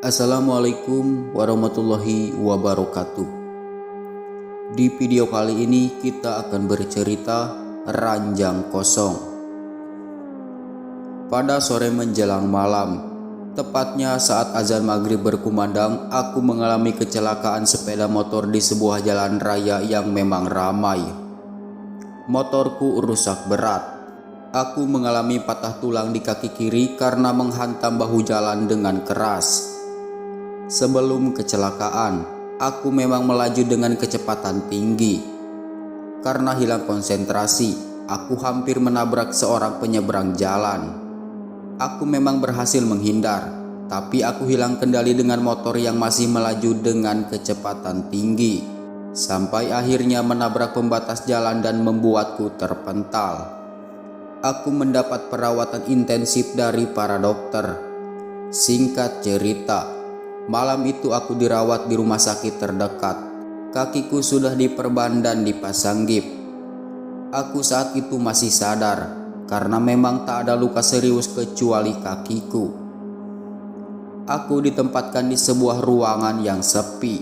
Assalamualaikum warahmatullahi wabarakatuh. Di video kali ini kita akan bercerita ranjang kosong. Pada sore menjelang malam, tepatnya saat azan maghrib berkumandang, aku mengalami kecelakaan sepeda motor di sebuah jalan raya yang memang ramai. Motorku rusak berat. Aku mengalami patah tulang di kaki kiri karena menghantam bahu jalan dengan keras. Sebelum kecelakaan, aku memang melaju dengan kecepatan tinggi. Karena hilang konsentrasi, aku hampir menabrak seorang penyeberang jalan. Aku memang berhasil menghindar, tapi aku hilang kendali dengan motor yang masih melaju dengan kecepatan tinggi, sampai akhirnya menabrak pembatas jalan dan membuatku terpental. Aku mendapat perawatan intensif dari para dokter. Singkat cerita, malam itu aku dirawat di rumah sakit terdekat. Kakiku sudah diperban dan dipasang gip. Aku saat itu masih sadar karena memang tak ada luka serius kecuali kakiku. Aku ditempatkan di sebuah ruangan yang sepi.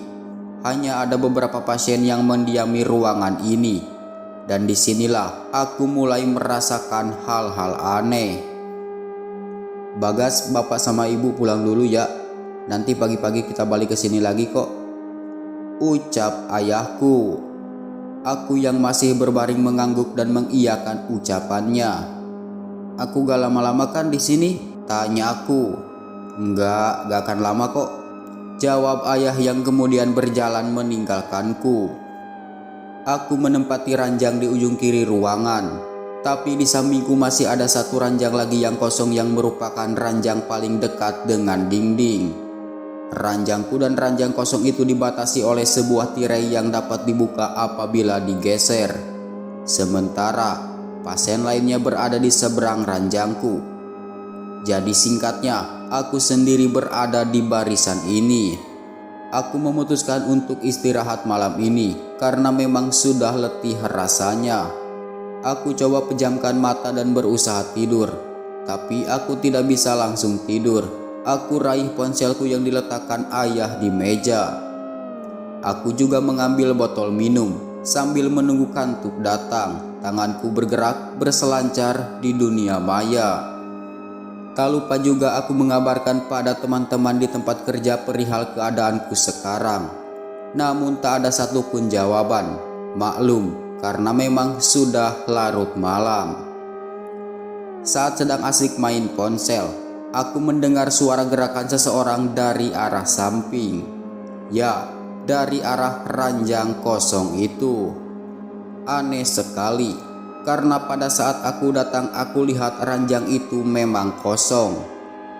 Hanya ada beberapa pasien yang mendiami ruangan ini. Dan disinilah aku mulai merasakan hal-hal aneh. "Bagas, bapak sama ibu pulang dulu ya. Nanti pagi-pagi kita balik ke sini lagi kok," ucap ayahku. Aku yang masih berbaring mengangguk dan mengiyakan ucapannya. "Aku gak lama-lama kan di sini?" tanya aku. Gak akan lama kok," jawab ayah yang kemudian berjalan meninggalkanku. Aku menempati ranjang di ujung kiri ruangan, tapi di sampingku masih ada satu ranjang lagi yang kosong yang merupakan ranjang paling dekat dengan dinding. Ranjangku dan ranjang kosong itu dibatasi oleh sebuah tirai yang dapat dibuka apabila digeser. Sementara pasien lainnya berada di seberang ranjangku. Jadi singkatnya, aku sendiri berada di barisan ini. Aku memutuskan untuk istirahat malam ini karena memang sudah letih rasanya. Aku coba pejamkan mata dan berusaha tidur, tapi aku tidak bisa langsung tidur. Aku raih ponselku yang diletakkan ayah di meja. Aku juga mengambil botol minum sambil menunggu kantuk datang. Tanganku bergerak berselancar di dunia maya. Tak lupa juga aku mengabarkan pada teman-teman di tempat kerja perihal keadaanku sekarang. Namun tak ada satupun jawaban. Maklum, karena memang sudah larut malam. Saat sedang asik main ponsel, aku mendengar suara gerakan seseorang dari arah samping. Ya, dari arah ranjang kosong itu. Aneh sekali. Karena pada saat aku datang, aku lihat ranjang itu memang kosong.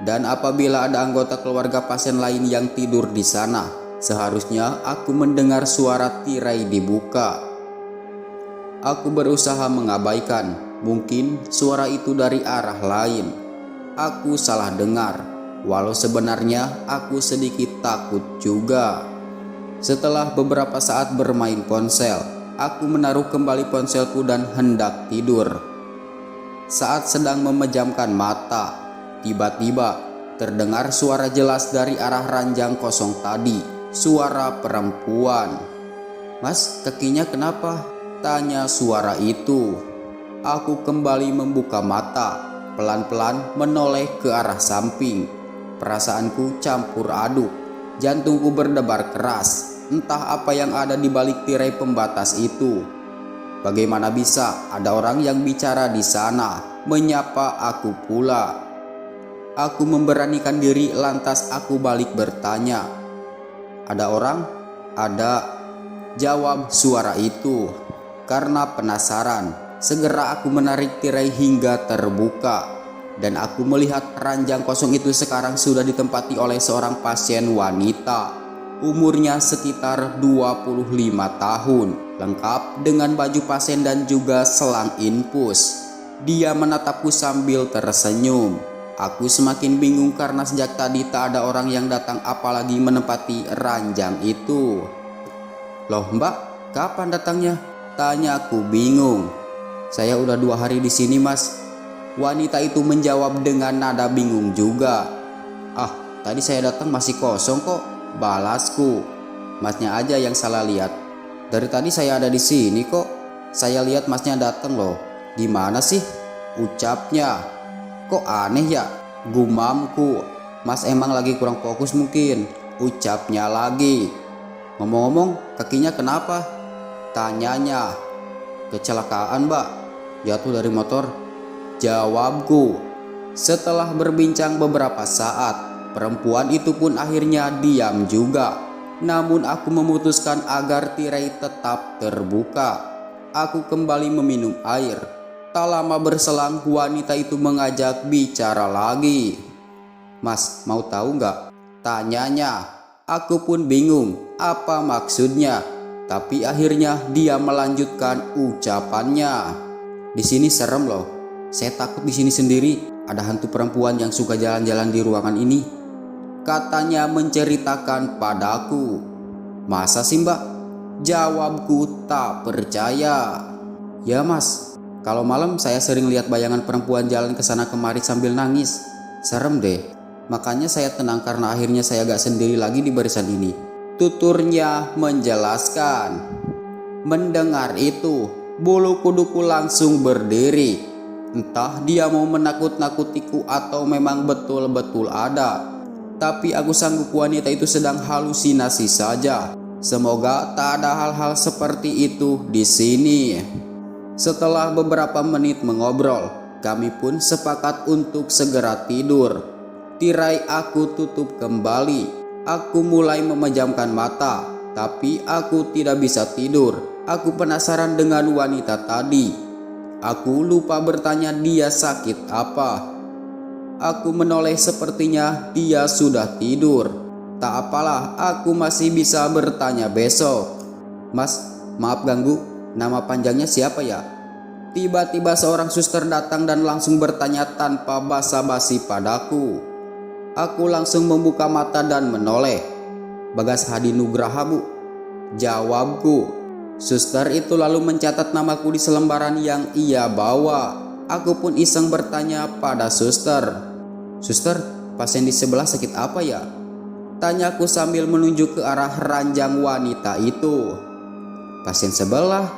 Dan apabila ada anggota keluarga pasien lain yang tidur di sana, seharusnya aku mendengar suara tirai dibuka. Aku berusaha mengabaikan, mungkin suara itu dari arah lain. Aku salah dengar, walau sebenarnya aku sedikit takut juga. Setelah beberapa saat bermain ponsel, aku menaruh kembali ponselku dan hendak tidur. Saat sedang memejamkan mata, tiba-tiba terdengar suara jelas dari arah ranjang kosong tadi. Suara perempuan. "Mas, kakinya kenapa?" tanya suara itu. Aku kembali membuka mata, pelan-pelan menoleh ke arah samping. Perasaanku campur aduk. Jantungku berdebar keras. Entah apa yang ada di balik tirai pembatas itu. Bagaimana bisa ada orang yang bicara di sana, menyapa aku pula. Aku memberanikan diri, lantas aku balik bertanya, "Ada orang?" "Ada," jawab suara itu. Karena penasaran, segera aku menarik tirai hingga terbuka. Dan aku melihat ranjang kosong itu sekarang sudah ditempati oleh seorang pasien wanita. Umurnya sekitar 25 tahun, lengkap dengan baju pasien dan juga selang infus. Dia menatapku sambil tersenyum. Aku semakin bingung karena sejak tadi tak ada orang yang datang apalagi menempati ranjang itu. "Loh mbak, kapan datangnya?" tanya aku bingung. "Saya udah 2 hari di sini mas." Wanita itu menjawab dengan nada bingung juga. "Ah, Tadi saya datang masih kosong kok, balasku. Masnya aja yang salah lihat. Dari tadi saya ada di sini kok. Saya lihat masnya datang loh. Gimana sih? Ucapnya. Kok aneh ya? Gumamku. Mas emang lagi kurang fokus mungkin. Ucapnya lagi. Ngomong-ngomong, kakinya kenapa? Tanyanya. Kecelakaan, Mbak. Jatuh dari motor. Jawabku. Setelah berbincang beberapa saat, perempuan itu pun akhirnya diam juga. Namun aku memutuskan agar tirai tetap terbuka. Aku kembali meminum air. Tak lama berselang wanita itu mengajak bicara lagi. Mas, mau tahu nggak? Tanyanya. Aku pun bingung apa maksudnya. Tapi akhirnya dia melanjutkan ucapannya. Di sini serem loh. Saya takut di sini sendiri. Ada hantu perempuan yang suka jalan-jalan di ruangan ini. Katanya menceritakan padaku. Masa sih Mbak? Jawabku tak percaya. Ya Mas, kalau malam saya sering lihat bayangan perempuan jalan ke sana kemari sambil nangis. Serem deh. Makanya saya tenang karena akhirnya saya gak sendiri lagi di barisan ini. Tuturnya menjelaskan. Mendengar itu, bulu kuduku langsung berdiri. Entah dia mau menakut-nakutiku atau memang betul-betul ada. Tapi aku sanggup wanita itu sedang halusinasi saja. Semoga tak ada hal-hal seperti itu di sini. Setelah beberapa menit mengobrol, kami pun sepakat untuk segera tidur. Tirai aku tutup kembali. Aku mulai memejamkan mata, tapi aku tidak bisa tidur. Aku penasaran dengan wanita tadi. Aku lupa bertanya dia sakit apa. Aku menoleh sepertinya dia sudah tidur. Tak apalah, aku masih bisa bertanya besok. Mas, maaf ganggu, nama panjangnya siapa ya? Tiba-tiba seorang suster datang dan langsung bertanya tanpa basa-basi padaku. Aku langsung membuka mata dan menoleh. Bagas Hadi Nugraha, Bu. Jawabku. Suster itu lalu mencatat namaku di selembaran yang ia bawa. Aku pun iseng bertanya pada suster. Suster, pasien di sebelah sakit apa ya? Tanyaku sambil menunjuk ke arah ranjang wanita itu. Pasien sebelah?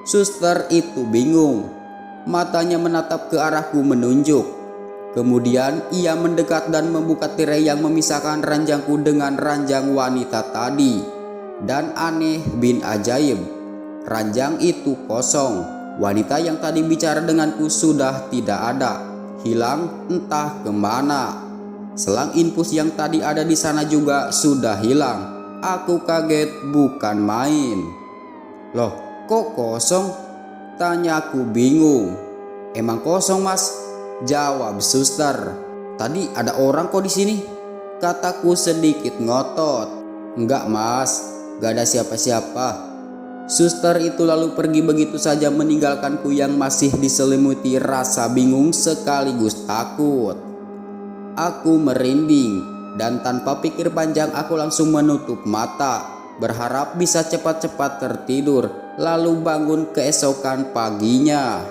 Suster itu bingung. Matanya menatap ke arahku menunjuk. Kemudian ia mendekat dan membuka tirai yang memisahkan ranjangku dengan ranjang wanita tadi. Dan aneh bin ajaib, ranjang itu kosong. Wanita yang tadi bicara denganku sudah tidak ada, hilang entah kemana. Selang infus yang tadi ada di sana juga sudah hilang. Aku kaget bukan main. Loh, kok kosong? Tanyaku bingung. Emang kosong Mas? Jawab suster. Tadi ada orang kok di sini? Kataku sedikit ngotot. Enggak Mas, gak ada siapa-siapa. Suster itu lalu pergi begitu saja meninggalkanku yang masih diselimuti rasa bingung sekaligus takut. Aku merinding dan tanpa pikir panjang aku langsung menutup mata, berharap bisa cepat-cepat tertidur lalu bangun keesokan paginya.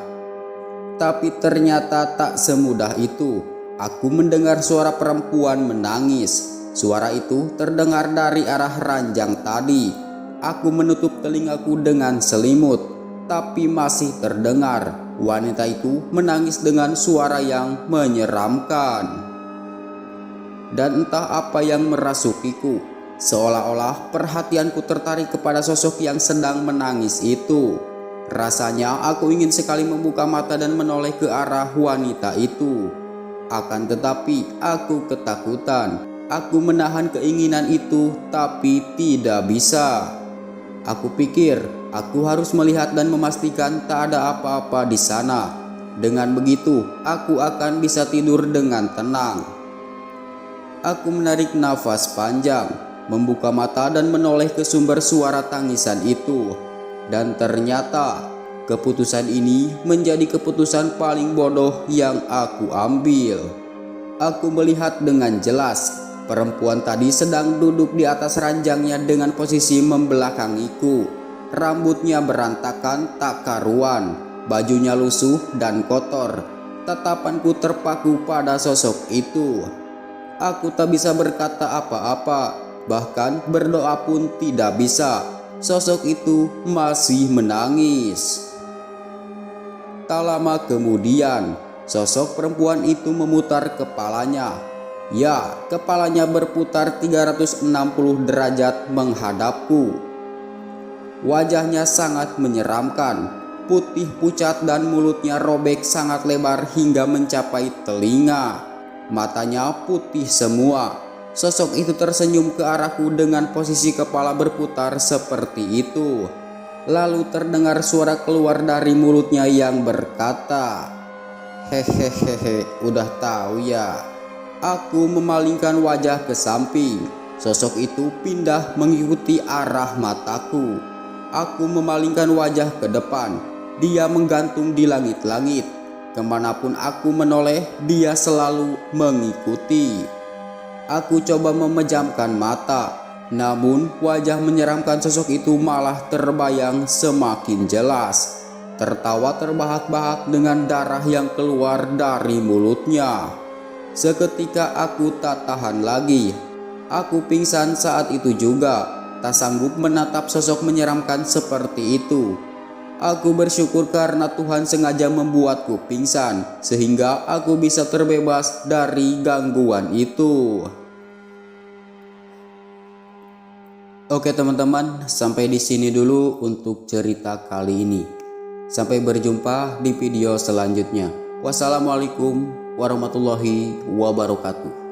Tapi ternyata tak semudah itu. Aku mendengar suara perempuan menangis. Suara itu terdengar dari arah ranjang tadi. Aku menutup telingaku dengan selimut, tapi masih terdengar wanita itu menangis dengan suara yang menyeramkan. Dan entah apa yang merasukiku, seolah-olah perhatianku tertarik kepada sosok yang sedang menangis itu. Rasanya aku ingin sekali membuka mata dan menoleh ke arah wanita itu. Akan tetapi aku ketakutan. Aku menahan keinginan itu, tapi tidak bisa. Aku pikir aku harus melihat dan memastikan tak ada apa-apa di sana. Dengan begitu, aku akan bisa tidur dengan tenang. Aku menarik nafas panjang, membuka mata dan menoleh ke sumber suara tangisan itu. Dan ternyata, keputusan ini menjadi keputusan paling bodoh yang aku ambil. Aku melihat dengan jelas. Perempuan tadi sedang duduk di atas ranjangnya dengan posisi membelakangiku. Rambutnya berantakan tak karuan, bajunya lusuh dan kotor. Tatapanku terpaku pada sosok itu. Aku tak bisa berkata apa-apa, bahkan berdoa pun tidak bisa. Sosok itu masih menangis. Tak lama kemudian, sosok perempuan itu memutar kepalanya. Ya, kepalanya berputar 360 derajat menghadapku. Wajahnya sangat menyeramkan, putih pucat dan mulutnya robek sangat lebar hingga mencapai telinga. Matanya putih semua. Sosok itu tersenyum ke arahku dengan posisi kepala berputar seperti itu. Lalu terdengar suara keluar dari mulutnya yang berkata, "Hehehehe, udah tahu ya." Aku memalingkan wajah ke samping. Sosok itu pindah mengikuti arah mataku. Aku memalingkan wajah ke depan. Dia menggantung di langit-langit. Kemanapun aku menoleh, dia selalu mengikuti. Aku coba memejamkan mata, namun wajah menyeramkan sosok itu malah terbayang semakin jelas. Tertawa terbahak-bahak dengan darah yang keluar dari mulutnya. Seketika aku tak tahan lagi. Aku pingsan saat itu juga, tak sanggup menatap sosok menyeramkan seperti itu. Aku bersyukur karena Tuhan sengaja membuatku pingsan, sehingga aku bisa terbebas dari gangguan itu. Oke teman-teman, sampai di sini dulu untuk cerita kali ini. Sampai berjumpa di video selanjutnya. Wassalamualaikum warahmatullahi wabarakatuh.